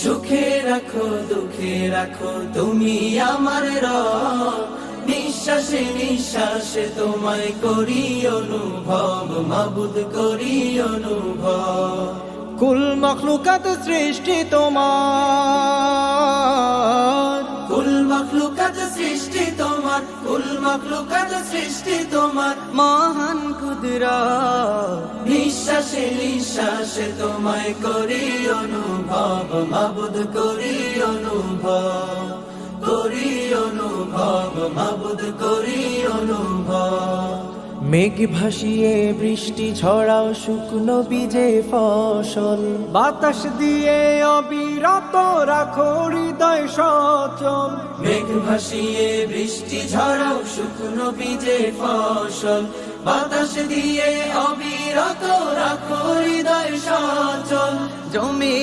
সুখে রাখো দুঃখে রাখো তুমি আমার রব, নিঃশ্বাসে নিঃশ্বাসে তোমায় করি অনুভব, মাবুদ করি অনুভব। কুল মখলুকাত সৃষ্টি তোমার, কুল মখলুকাত সৃষ্টি তোমার, কুল মখলুকাত সৃষ্টি তোমার, মহান কুদরত নিঃশ্বাসে নিঃশ্বাসে তোমায় করি অনুভব, মাবুদ করি অনুভব, করি অনুভব, মাবুদ করি অনুভব। মেঘ ভাসিয়ে বৃষ্টি ঝরাও শুকনো বীজে ফসল, বাতাস দিয়ে অবিরত রাখো হৃদয় সচল। মেঘ ভাসিয়ে বৃষ্টি ঝরাও শুকনো বীজে ফসল, বাতাস দিয়ে অবিরত রাখো হৃদয় সচল। জমি